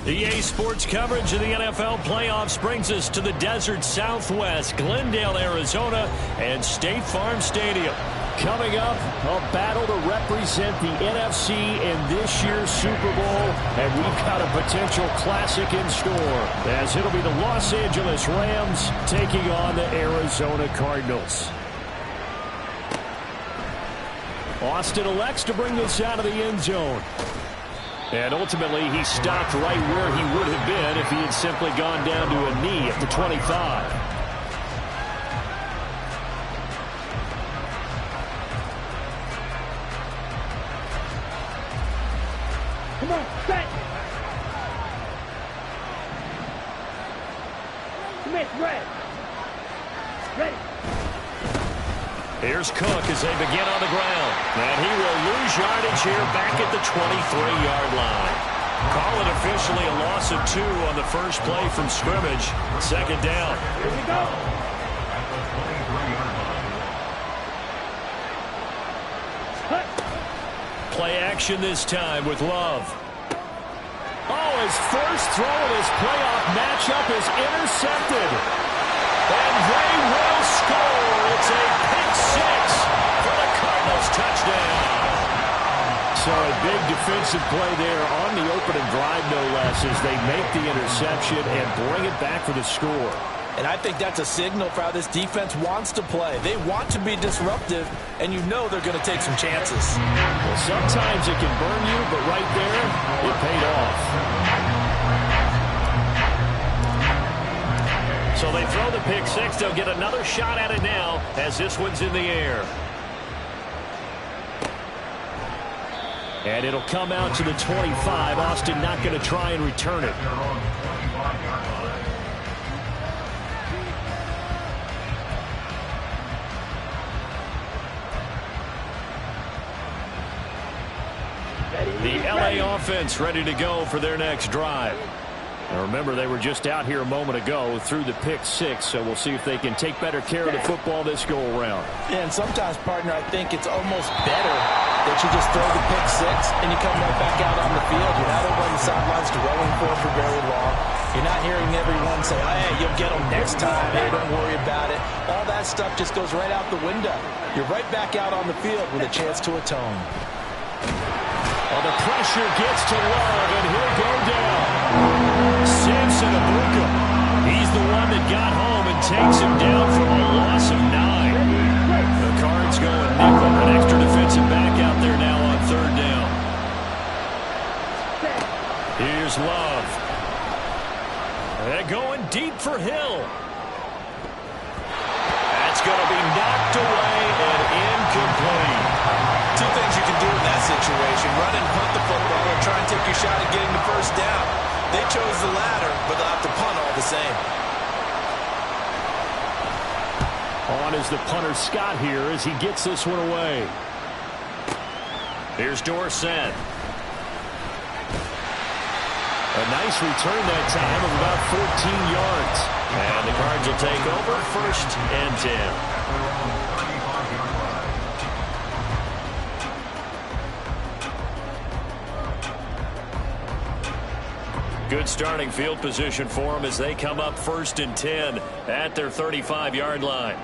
EA Sports coverage of the NFL playoffs brings us to the desert Southwest, Glendale, Arizona, and State Farm Stadium. Coming up, a battle to represent the NFC in this year's Super Bowl, and we've got a potential classic in store, as it'll be the Los Angeles Rams taking on the Arizona Cardinals. Austin elects to bring this out of the end zone. And ultimately, he stopped right where he would have been if he had simply gone down to a knee at the 25. Come on, set. Commit, ready. Here's Cook as they begin on the ground. And he will lose yardage here back at the 23-yard line. Call it officially a loss of 2 on the first play from scrimmage. Second down. Here we go. Play action this time with Love. Oh, his first throw in his playoff matchup is intercepted. And they will score. It's a pick 6 for the Cardinals touchdown. So a big defensive play there on the opening drive, no less, as they make the interception and bring it back for the score. And I think that's a signal for how this defense wants to play. They want to be disruptive, and you know they're going to take some chances. Well, sometimes it can burn you, but right there, it paid off. So they throw the pick 6. They'll get another shot at it now as this one's in the air. And it'll come out to the 25. Austin not going to try and return it. The LA offense ready to go for their next drive. Now remember, they were just out here a moment ago through the pick 6, so we'll see if they can take better care of the football this go-around. Yeah, and sometimes, partner, I think it's almost better that you just throw the pick 6 and you come right back out on the field. You're not over on the sidelines dwelling for very long. You're not hearing everyone say, hey, you'll get them next time. Hey, don't worry about it. All that stuff just goes right out the window. You're right back out on the field with a chance to atone. Well, the pressure gets to Love, and he'll go down. Samson Abuka. He's the one that got home and takes him down from a loss of 9. The Cards going nickel. An extra defensive back out there now on third down. Here's Love. They're going deep for Hill. That's going to be knocked away and incomplete. Two things you can do in that situation: run and punt the football, or try and take your shot at getting the first down. They chose the latter, but they'll have to punt all the same. On is the punter Scott here as he gets this one away. Here's Dorsett. A nice return that time of about 14 yards. And the Cards will take over, 1st and 10. Good starting field position for them as they come up 1st and 10 at their 35-yard line.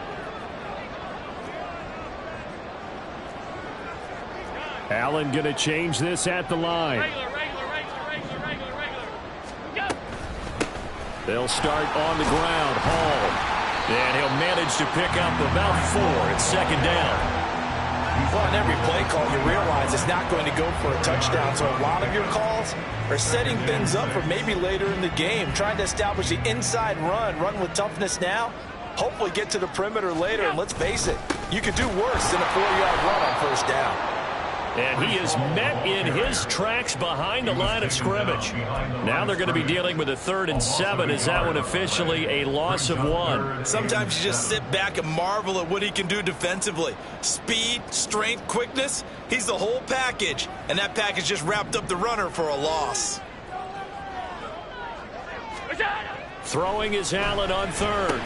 Allen going to change this at the line. Regular. They'll start on the ground. Hall. And he'll manage to pick up about 4. It's 2nd down. Well, on every play call, you realize it's not going to go for a touchdown. So a lot of your calls are setting things up for maybe later in the game, trying to establish the inside run with toughness now, hopefully get to the perimeter later. And let's face it, you could do worse than a 4-yard run on 1st down. And he is met in his tracks behind the line of scrimmage. Now they're going to be dealing with a 3rd and 7. Is that one officially a loss of 1? Sometimes you just sit back and marvel at what he can do defensively. Speed, strength, quickness. He's the whole package. And that package just wrapped up the runner for a loss. Throwing is Allen on 3rd.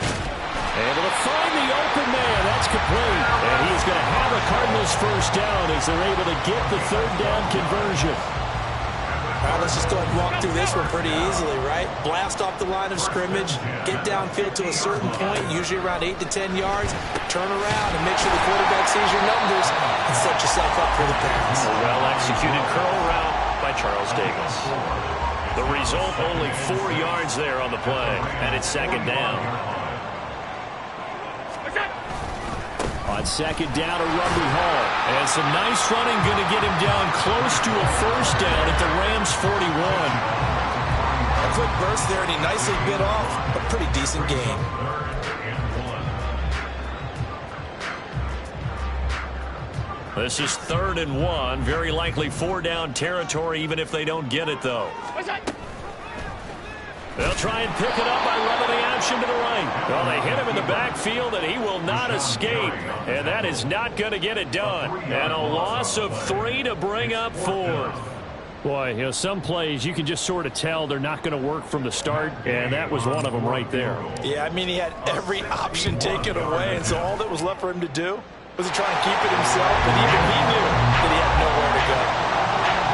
Able to find the open man. That's complete. And he is going to have a Cardinals first down as they're able to get the 3rd down conversion. All right, let's just go ahead and walk through this one pretty easily, right? Blast off the line of scrimmage, get downfield to a certain point, usually around 8 to 10 yards, turn around and make sure the quarterback sees your numbers and set yourself up for the pass. A well-executed curl route by Charles Davis. The result, only 4 yards there on the play, and it's 2nd down. On 2nd down, a run we haul. And some nice running going to get him down close to a first down at the Rams' 41. A quick burst there, and he nicely bit off a pretty decent gain. This is 3rd and 1. Very likely 4-down territory, even if they don't get it, though. They'll try and pick it up by running the option to the right. Well, they hit him in the backfield, and he will not escape. And that is not going to get it done. And a loss of 3 to bring up 4th. Boy, you know, some plays you can just sort of tell they're not going to work from the start, and that was one of them right there. Yeah, I mean, he had every option taken away, and so all that was left for him to do was to try and keep it himself, and even he knew that he had nowhere to go.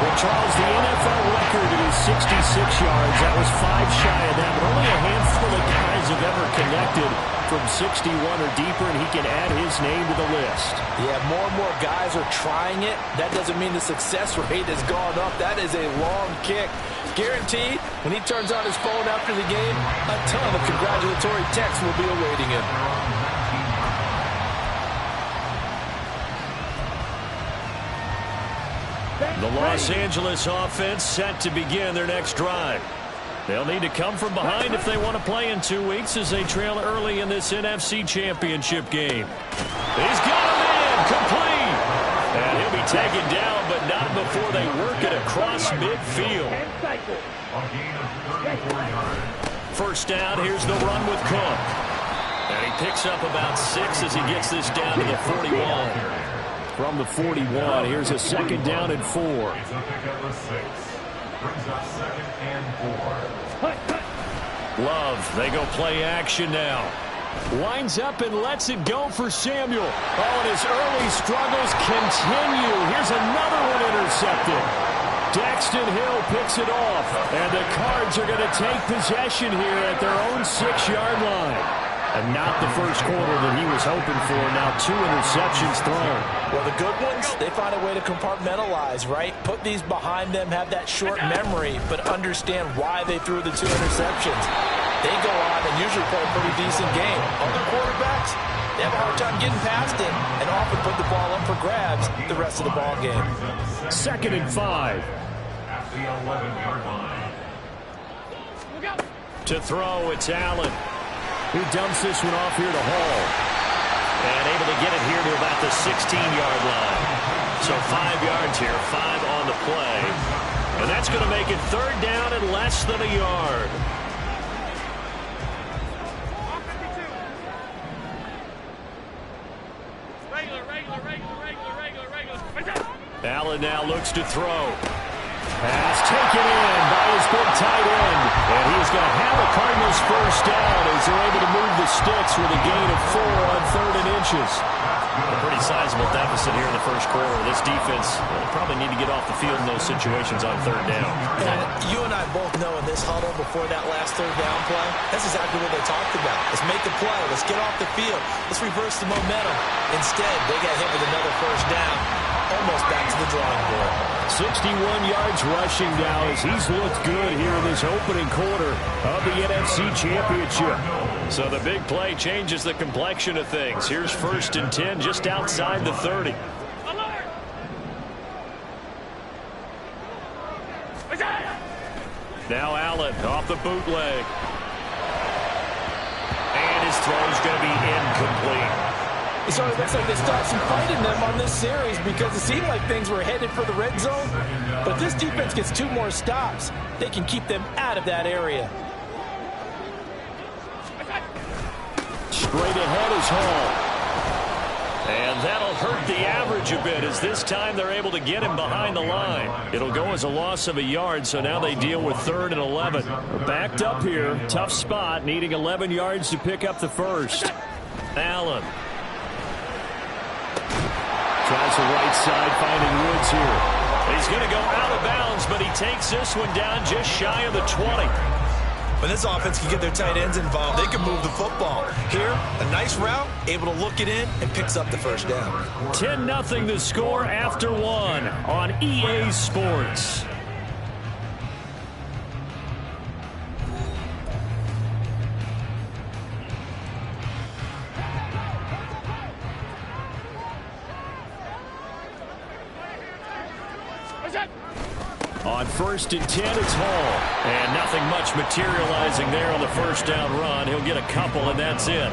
Well, Charles, the NFL record is 66 yards. That was 5 shy of that, but only a handful of guys have ever connected from 61 or deeper, and he can add his name to the list. Yeah, more and more guys are trying it. That doesn't mean the success rate has gone up. That is a long kick. Guaranteed, when he turns on his phone after the game, a ton of congratulatory texts will be awaiting him. The Los Angeles offense set to begin their next drive. They'll need to come from behind if they want to play in 2 weeks as they trail early in this NFC Championship game. He's got a man complete. And he'll be taken down, but not before they work it across midfield. First down, here's the run with Cook. And he picks up about 6 as he gets this down to the 41. From the 41, here's a 2nd down and 4. Love, they go play action now. Winds up and lets it go for Samuel. Oh, and his early struggles continue. Here's another one intercepted. Daxton Hill picks it off. And the Cards are going to take possession here at their own 6-yard line. And not the first quarter that he was hoping for. Now 2 interceptions thrown. Well, the good ones, they find a way to compartmentalize, right? Put these behind them, have that short memory, but understand why they threw the 2 interceptions. They go on and usually play a pretty decent game. Other quarterbacks, they have a hard time getting past it and often put the ball up for grabs the rest of the ball game. 2nd and 5. At the 11-yard line. To throw, it's Allen. Who dumps this one off here to Hall. And able to get it here to about the 16-yard line. So 5 yards here, 5 on the play. And that's going to make it 3rd down and less than a yard. Allen now looks to throw. Pass taken in by his big tight end. And he's going to have a Cardinals first down as they're able to move the sticks with a gain of 4 on 3rd and inches. A pretty sizable deficit here in the first quarter. This defense probably need to get off the field in those situations on 3rd down. And you and I both know in this huddle before that last 3rd down play, that's exactly what they talked about. Let's make the play. Let's get off the field. Let's reverse the momentum. Instead, they got hit with another first down. Almost back to the drawing board. 61 yards rushing now as he's looked good here in this opening quarter of the NFC Championship. So the big play changes the complexion of things. Here's 1st and 10 just outside the 30. Now Allen off the bootleg. And his throw is going to be incomplete. It sort of looks like they stopped some fight in them on this series because it seemed like things were headed for the red zone. But this defense gets 2 more stops. They can keep them out of that area. Straight ahead is Hall. And that'll hurt the average a bit as this time they're able to get him behind the line. It'll go as a loss of a yard, so now they deal with 3rd and 11. They're backed up here. Tough spot, needing 11 yards to pick up the first. Allen. Tries the right side, finding Woods here. He's going to go out of bounds, but he takes this one down just shy of the 20. When this offense can get their tight ends involved, they can move the football. Here, a nice route, able to look it in, and picks up the first down. 10-0 the score after 1 on EA Sports. On 1st and 10, it's Hall. And nothing much materializing there on the first down run. He'll get a couple, and that's it.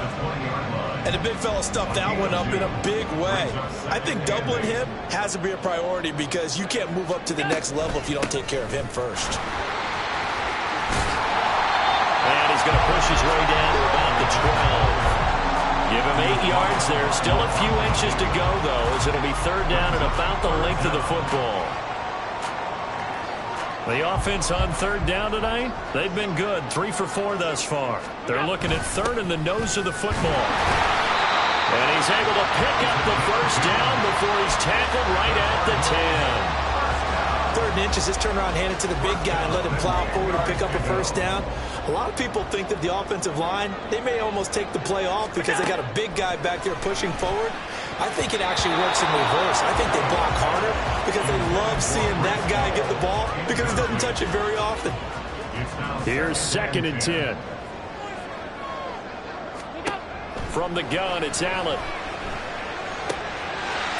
And the big fella stuffed that one up in a big way. I think doubling him has to be a priority because you can't move up to the next level if you don't take care of him first. And he's going to push his way down to about the 12. Give him 8 yards there. Still a few inches to go, though, as it'll be 3rd down and about the length of the football. The offense on 3rd down tonight, they've been good. 3 for 4 thus far. They're looking at 3rd and the nose of the football. And he's able to pick up the first down before he's tackled right at the 10. 3rd and inches, just turn around, hand it to the big guy, and let him plow forward and pick up a first down. A lot of people think that the offensive line, they may almost take the play off because they got a big guy back there pushing forward. I think it actually works in reverse. I think they block harder because they love seeing that guy get the ball because he doesn't touch it very often. Here's 2nd and 10. From the gun, it's Allen.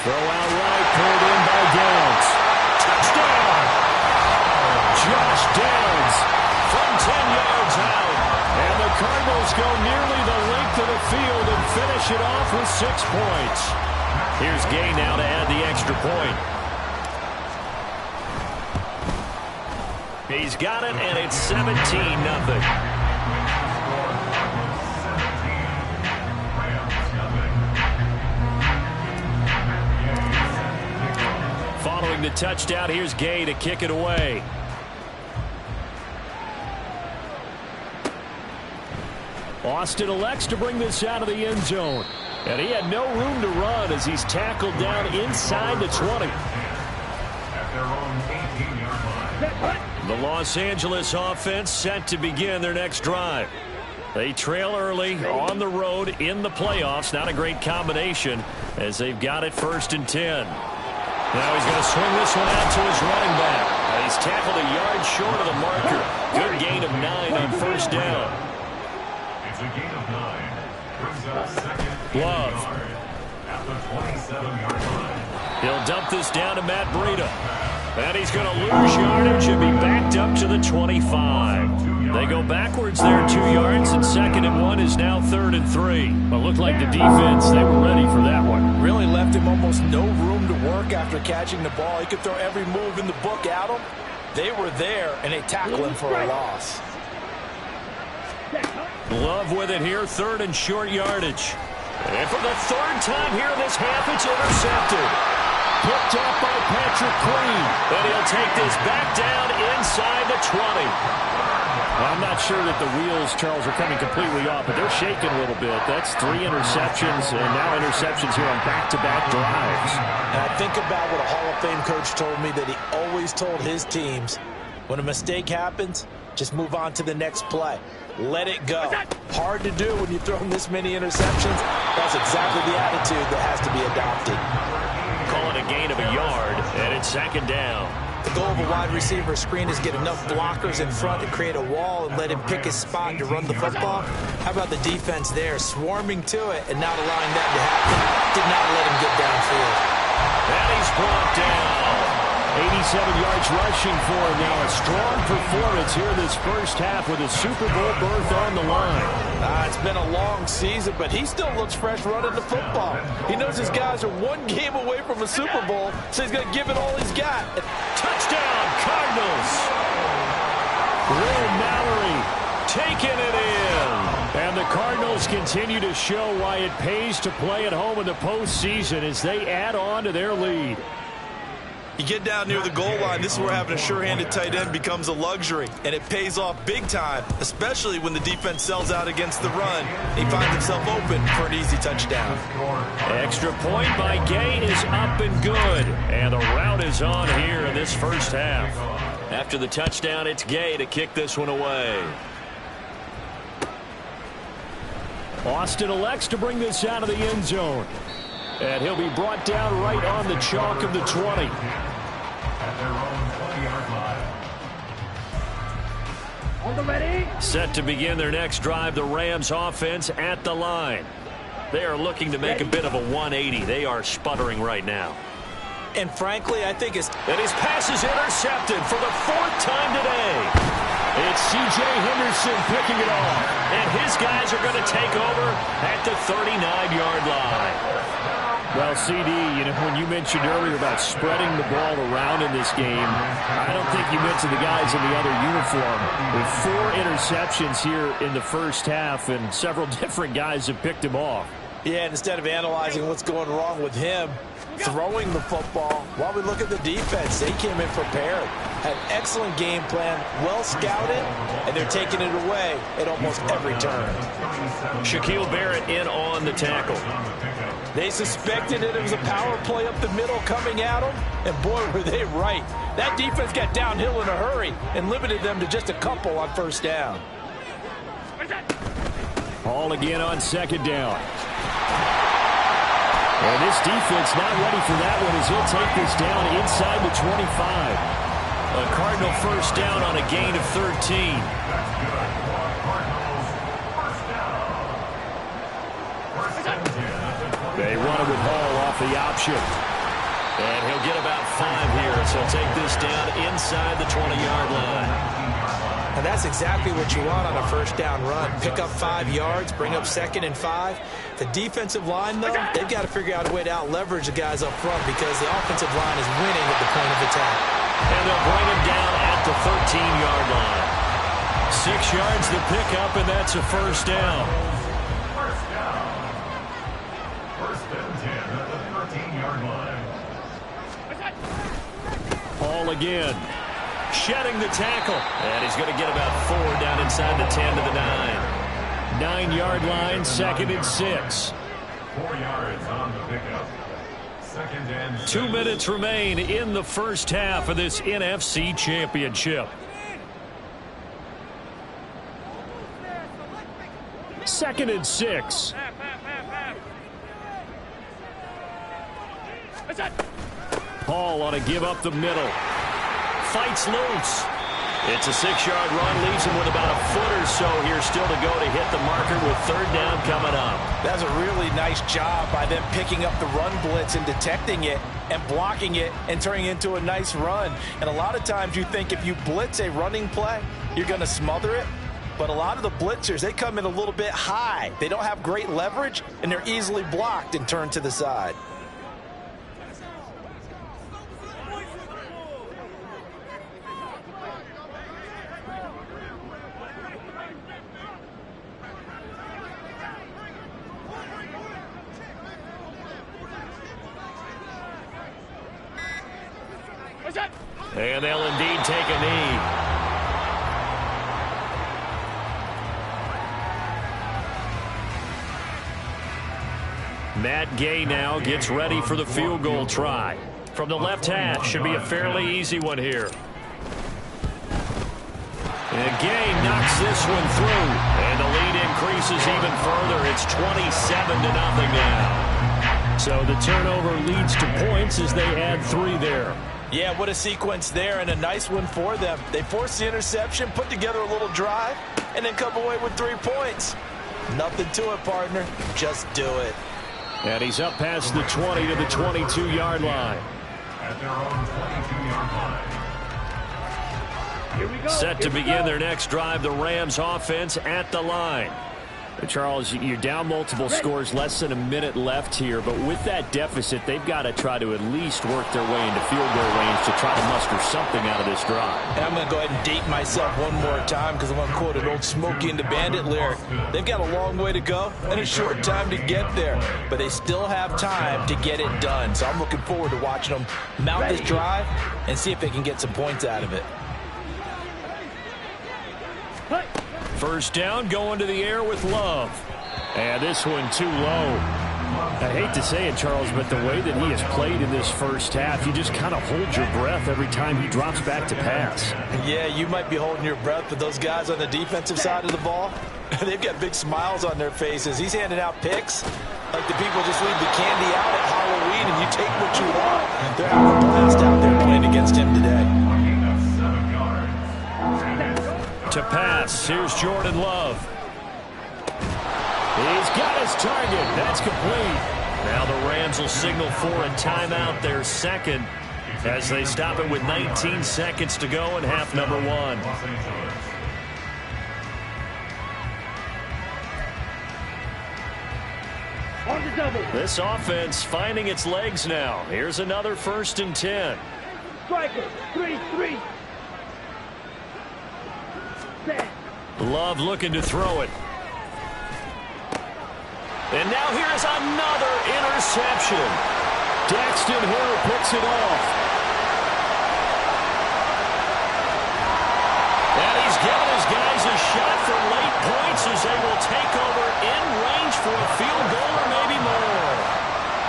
Throw out right, pulled in by Downs. Touchdown! Josh Downs from 10 yards out. And the Cardinals go nearly the length of the field and finish it off with 6 points. Here's Gay now to add the extra point. He's got it, and it's 17-0. Following the touchdown, here's Gay to kick it away. Austin elects to bring this out of the end zone. And he had no room to run as he's tackled down inside the 20. The Los Angeles offense set to begin their next drive. They trail early on the road in the playoffs. Not a great combination as they've got it 1st and 10. Now he's going to swing this one out to his running back. He's tackled a yard short of the marker. Good gain of 9 on 1st down. It's a gain of 9. Brings up 2nd Love. at the 27-yard line. He'll dump this down to Matt Breida. And he's going to lose yardage and be backed up to the 25. They go backwards there 2 yards, and 2nd and 1 is now 3rd and 3. But looked like the defense, they were ready for that one. Really left him almost no room to work after catching the ball. He could throw every move in the book at him. They were there, and they tackled him for a loss. Love with it here, 3rd and short yardage. And for the 3rd time here in this half, it's intercepted. Picked up by Patrick Queen. And he'll take this back down inside the 20. Well, I'm not sure that the wheels, Charles, are coming completely off, but they're shaking a little bit. That's 3 interceptions, and now interceptions here on back-to-back drives. And I think about what a Hall of Fame coach told me that he always told his teams, when a mistake happens, just move on to the next play. Let it go. Hard to do when you've thrown this many interceptions. That's exactly the attitude that has to be adopted. Call it a gain of a yard, and it's 2nd down. The goal of a wide receiver screen is get enough blockers in front to create a wall and let him pick his spot to run the football. How about the defense there, swarming to it and not allowing that to happen? Did not let him get downfield. And he's brought down. 87 yards rushing for him now. A strong performance here this first half with a Super Bowl berth on the line. It's been a long season, but he still looks fresh running the football. He knows his guys are one game away from a Super Bowl, so he's going to give it all he's got. Touchdown, Cardinals. Will Mallory taking it in. And the Cardinals continue to show why it pays to play at home in the postseason as they add on to their lead. You get down near the goal line, this is where having a sure-handed tight end becomes a luxury, and it pays off big time, especially when the defense sells out against the run. He finds himself open for an easy touchdown. Extra point by Gay is up and good, and the route is on here in this first half. After the touchdown, it's Gay to kick this one away. Austin elects to bring this out of the end zone. And he'll be brought down right on the chalk of the 20. At their own 20-yard line. On the ready. Set to begin their next drive, the Rams offense at the line. They are looking to make a bit of a 180. They are sputtering right now. And frankly, I think it's... And his pass is intercepted for the 4th time today. It's C.J. Henderson picking it off. And his guys are going to take over at the 39-yard line. Well, CD, when you mentioned earlier about spreading the ball around in this game, I don't think you mentioned the guys in the other uniform. With 4 interceptions here in the first half, and several different guys have picked him off. Yeah, and instead of analyzing what's going wrong with him, throwing the football, while we look at the defense, they came in prepared. Had an excellent game plan, well scouted, and they're taking it away at almost every turn. Shaquille Barrett in on the tackle. They suspected it was a power play up the middle coming at them, and boy, were they right. That defense got downhill in a hurry and limited them to just a couple on first down. Ball again on second down. And this defense not ready for that one as he'll take this down inside the 25. A Cardinal first down on a gain of 13. They run it with Hall off the option. And he'll get about 5 here, so take this down inside the 20-yard line. And that's exactly what you want on a first down run. Pick up 5 yards, bring up 2nd and 5. The defensive line, though, they've got to figure out a way to out-leverage the guys up front because the offensive line is winning at the point of attack. And they'll bring him down at the 13-yard line. 6 yards to pick up, and that's a first down. Hall again. Shedding the tackle. And he's going to get about 4 down inside the 10 to the 9. 9-yard line, 2nd and 6. 4 yards on the pickup. 2nd and 2 minutes remain in the first half of this NFC Championship. 2nd and 6. Hall on a give up the middle. Fights loose. It's a 6-yard run. Leaves him with about a foot or so here still to go to hit the marker with 3rd down coming up. That's a really nice job by them picking up the run blitz and detecting it and blocking it and turning it into a nice run. And a lot of times you think if you blitz a running play, you're going to smother it. But a lot of the blitzers, they come in a little bit high. They don't have great leverage, and they're easily blocked and turned to the side. And they'll indeed take a knee. Matt Gay now gets ready for the field goal try. From the left hash, should be a fairly easy one here. And Gay knocks this one through. And the lead increases even further. It's 27-0 now. So the turnover leads to points as they add 3 there. Yeah, what a sequence there, and a nice one for them. They force the interception, put together a little drive, and then come away with 3 points. Nothing to it, partner. Just do it. And he's up past the 20 to the 22-yard line. at their own 22-yard line. Here we go. Set to begin their next drive, the Rams offense at the line. Charles, you're down multiple scores, less than a minute left here, but with that deficit, they've got to try to at least work their way into field goal range to try to muster something out of this drive. And I'm going to go ahead and date myself one more time because I'm going to quote an old Smokey and the Bandit lyric. They've got a long way to go and a short time to get there, but they still have time to get it done. So I'm looking forward to watching them mount this drive and see if they can get some points out of it. First down, going to the air with Love. And this one too low. I hate to say it, Charles, but the way that he has played in this first half, you just kind of hold your breath every time he drops back to pass. Yeah, you might be holding your breath, but those guys on the defensive side of the ball, they've got big smiles on their faces. He's handing out picks like the people just leave the candy out at Halloween and you take what you want. They're having a blast out there playing against him today. To pass, here's Jordan Love. He's got his target. That's complete. Now the Rams will signal for a timeout, their second, as they stop it with 19 seconds to go in half number one. On the double. This offense finding its legs now. Here's another 1st and 10. Striker. 3-3. Love looking to throw it. And now here's another interception. Daxton Hill picks it off. And he's giving his guys a shot for late points as they will take over in range for a field goal or maybe more.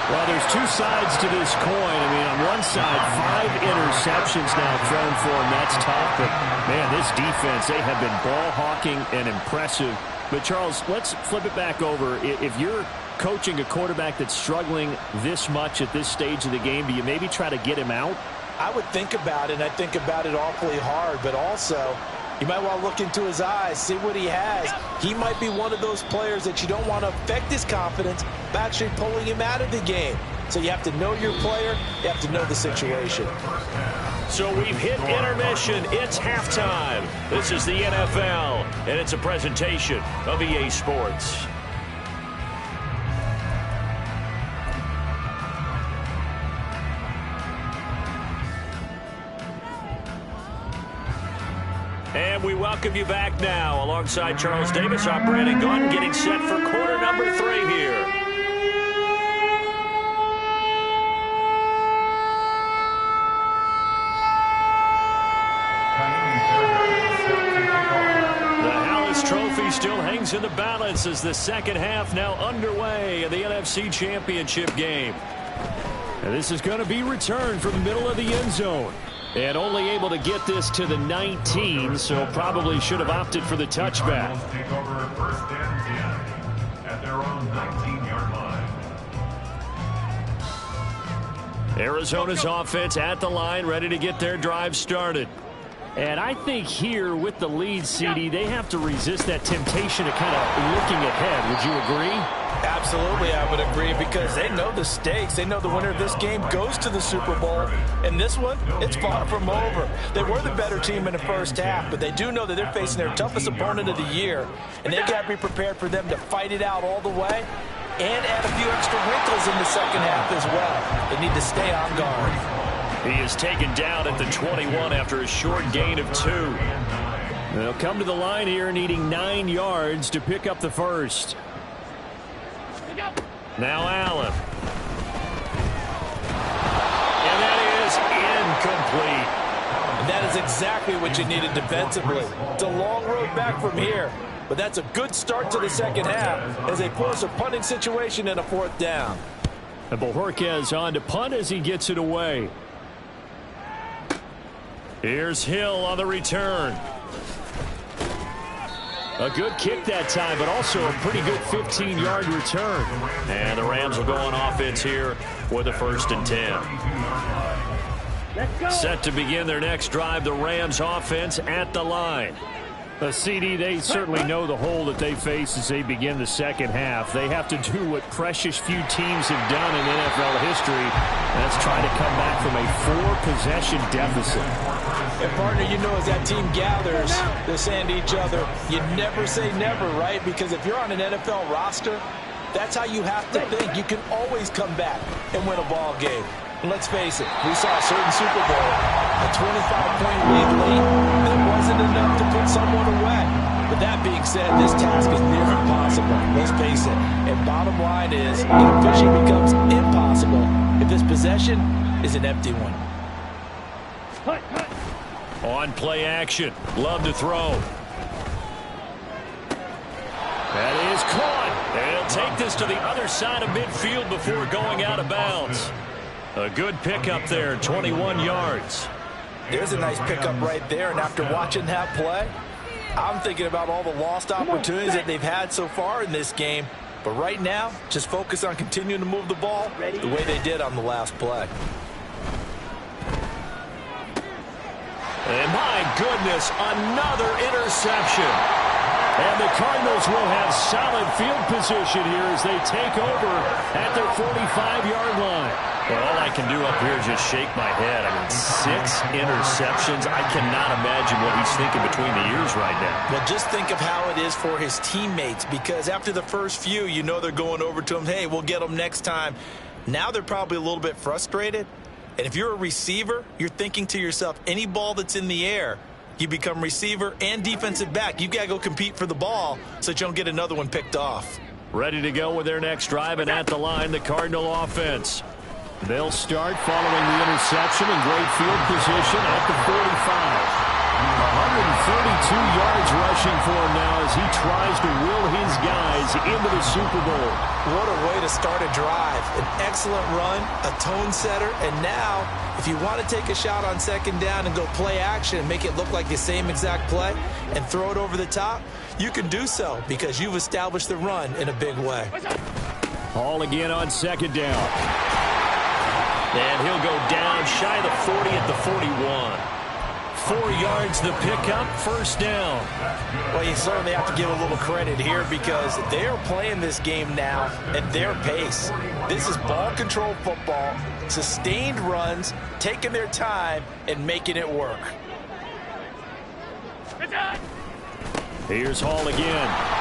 Well, there's two sides to this coin. I mean, on one side, 5 interceptions now thrown for him. That's tough. But, man, this defense, they have been ball hawking and impressive. But, Charles, let's flip it back over. If you're coaching a quarterback that's struggling this much at this stage of the game, do you maybe try to get him out? I would think about it, and I think about it awfully hard. But also, you might want to look into his eyes, see what he has. He might be one of those players that you don't want to affect his confidence by actually pulling him out of the game. So you have to know your player. You have to know the situation. So we've hit intermission. It's halftime. This is the NFL, and it's a presentation of EA Sports. And we welcome you back now. Alongside Charles Davis, I'm Brandon Gaudin, getting set for quarter number 3 here. The Hallis Trophy still hangs in the balance as the second half now underway in the NFC Championship game. And this is going to be returned from the middle of the end zone. And only able to get this to the 19, so probably should have opted for the touchback. Take over 1st and 10 at their own 19-yard line. Arizona's offense at the line, ready to get their drive started. And I think here with the lead, CD, they have to resist that temptation of kind of looking ahead. Would you agree? Absolutely, I would agree, because they know the stakes. They know the winner of this game goes to the Super Bowl. And this one, it's far from over. They were the better team in the first half, but they do know that they're facing their toughest opponent of the year. And they've got to be prepared for them to fight it out all the way and add a few extra wrinkles in the second half as well. They need to stay on guard. He is taken down at the 21 after a short gain of 2. They'll come to the line here needing 9 yards to pick up the first. Now Allen. And that is incomplete. And that is exactly what you needed defensively. It's a long road back from here, but that's a good start to the second half as they force a punting situation and a 4th down. And Bojorquez on to punt as he gets it away. Here's Hill on the return. A good kick that time, but also a pretty good 15-yard return. And the Rams will go on offense here with a 1st and 10. Let's go. Set to begin their next drive, the Rams offense at the line. The CD, they certainly know the hole that they face as they begin the second half. They have to do what precious few teams have done in NFL history. That's try to come back from a 4-possession deficit. And, partner, you know, as that team gathers, they're saying to each other, you never say never, right? Because if you're on an NFL roster, that's how you have to think. You can always come back and win a ball game. And let's face it, we saw a certain Super Bowl, a 25-point lead late that wasn't enough to put someone away. But that being said, this task is near impossible. Let's face it. And bottom line is, it officially becomes impossible if this possession is an empty one. On play action. Love to throw. That is caught. They'll take this to the other side of midfield before going out of bounds. A good pickup there, 21 yards. There's a nice pickup right there, and after watching that play, I'm thinking about all the lost opportunities that they've had so far in this game. But right now, just focus on continuing to move the ball the way they did on the last play. And my goodness, another interception. And the Cardinals will have solid field position here as they take over at their 45-yard line. Well, all I can do up here is just shake my head. I mean, 6 interceptions. I cannot imagine what he's thinking between the ears right now. Well, just think of how it is for his teammates, because after the first few, you know they're going over to him, hey, we'll get them next time. Now they're probably a little bit frustrated. And if you're a receiver, you're thinking to yourself, any ball that's in the air, you become receiver and defensive back. You've got to go compete for the ball so that you don't get another one picked off. Ready to go with their next drive, and at the line, the Cardinal offense. They'll start following the interception in great field position at the 45. 132 yards rushing for him now as he tries to will his guys into the Super Bowl. What a way to start a drive. An excellent run, a tone setter, and now if you want to take a shot on second down and go play action and make it look like the same exact play and throw it over the top, you can do so because you've established the run in a big way. Hall again on second down. And he'll go down shy of the 40 at the 41. 4 yards the pickup, first down. Well, you certainly have to give a little credit here because they're playing this game now at their pace. This is ball control football, sustained runs, taking their time and making it work. Here's Hall again.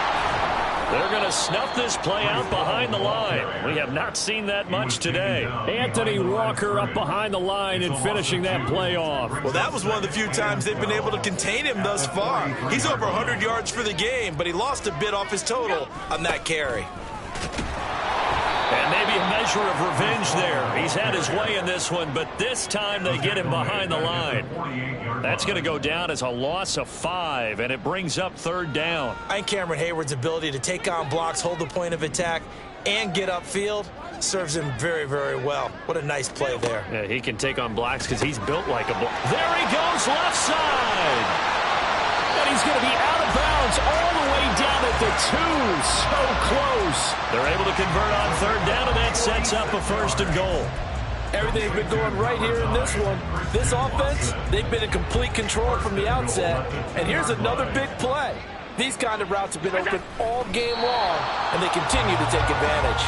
They're going to snuff this play out behind the line. We have not seen that much today. Anthony Walker up behind the line and finishing that play off. Well, that was one of the few times they've been able to contain him thus far. He's over 100 yards for the game, but he lost a bit off his total on that carry. And maybe a measure of revenge there. He's had his way in this one, but this time they get him behind the line. That's going to go down as a loss of 5, and it brings up third down. I think Cameron Hayward's ability to take on blocks, hold the point of attack, and get upfield serves him very, very well. What a nice play there. Yeah, he can take on blocks because he's built like a block. There he goes, left side. And he's going to be out of bounds all the way down at the 2. So close. They're able to convert on third down, and that sets up a first and goal. Everything's been going right here in this one. This offense, they've been in complete control from the outset. And here's another big play. These kind of routes have been open all game long, and they continue to take advantage.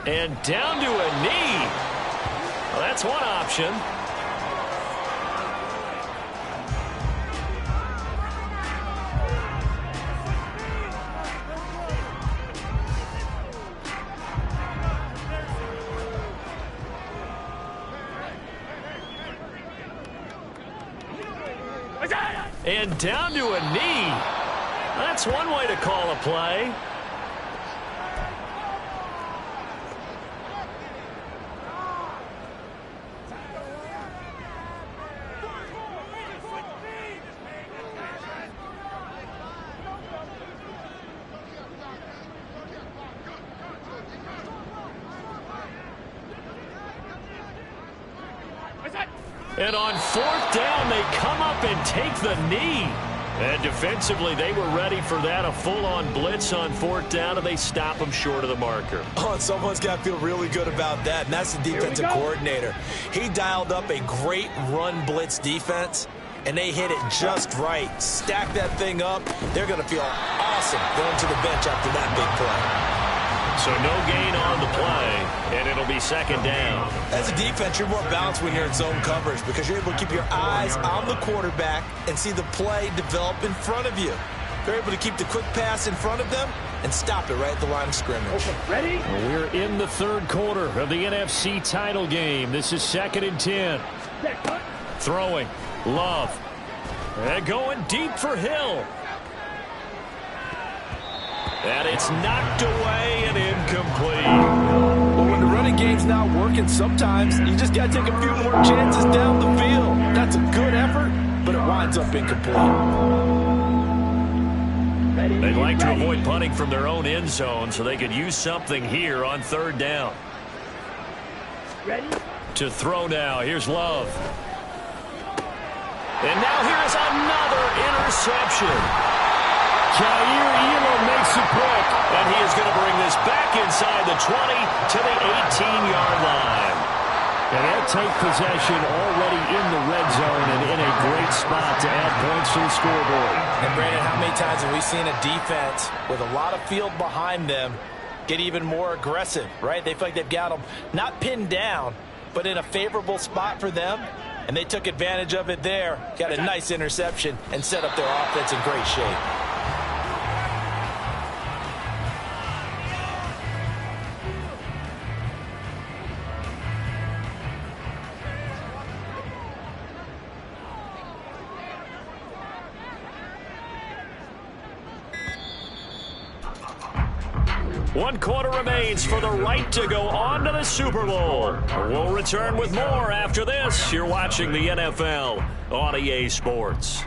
And down to a knee. Well, that's one option. And down to a knee. That's one way to call a play. And on fourth down, they come up and take the knee. And defensively, they were ready for that. A full-on blitz on fourth down, and they stop them short of the marker. Oh, and someone's got to feel really good about that, and that's the defensive coordinator. He dialed up a great run blitz defense, and they hit it just right. Stack that thing up. They're going to feel awesome going to the bench after that big play. So no gain on the play, and it'll be second down. As a defense, you're more balanced when you're in zone coverage because you're able to keep your eyes on the quarterback and see the play develop in front of you. They're able to keep the quick pass in front of them and stop it right at the line of scrimmage. Ready? We're in the third quarter of the NFC title game. This is 2nd and 10. Throwing. Love. And going deep for Hill. And it's knocked away and incomplete. Well, when the running game's not working, sometimes you just got to take a few more chances down the field. That's a good effort, but it winds up incomplete. They'd like to avoid punting from their own end zone so they could use something here on third down. Ready? To throw now. Here's Love. And now here's another interception. Jair Elam makes a pick, and he is going to bring this back inside the 20 to the 18-yard line. And that tight possession already in the red zone and in a great spot to add points to the scoreboard. And Brandon, how many times have we seen a defense with a lot of field behind them get even more aggressive, right? They feel like they've got them not pinned down, but in a favorable spot for them. And they took advantage of it there, got a nice interception, and set up their offense in great shape. One quarter remains for the right to go on to the Super Bowl. We'll return with more after this. You're watching the NFL on EA Sports.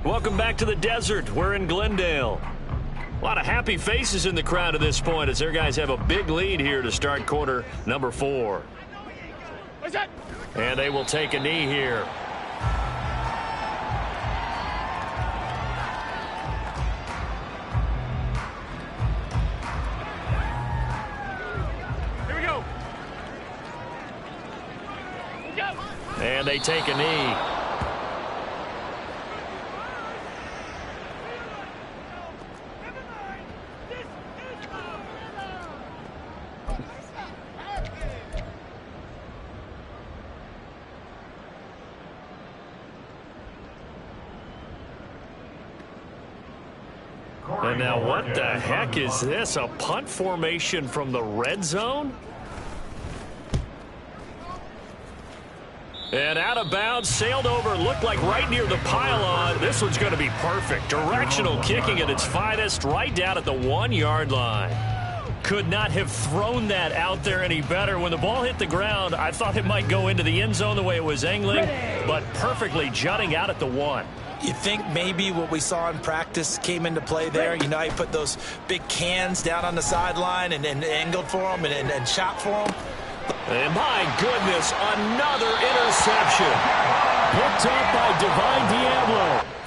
Welcome back to the desert. We're in Glendale. A lot of happy faces in the crowd at this point as their guys have a big lead here to start quarter number 4. And they will take a knee here. And they take a knee. And now what the heck is this? A punt formation from the red zone? And out of bounds, sailed over, looked like right near the pylon. This one's going to be perfect. Directional kicking at its finest, right down at the 1-yard line. Could not have thrown that out there any better. When the ball hit the ground, I thought it might go into the end zone the way it was angling, but perfectly jutting out at the 1. You think maybe what we saw in practice came into play there? You know, you put those big cans down on the sideline and angled for them and shot for them. And my goodness, another interception. Picked up by Divine Diablo.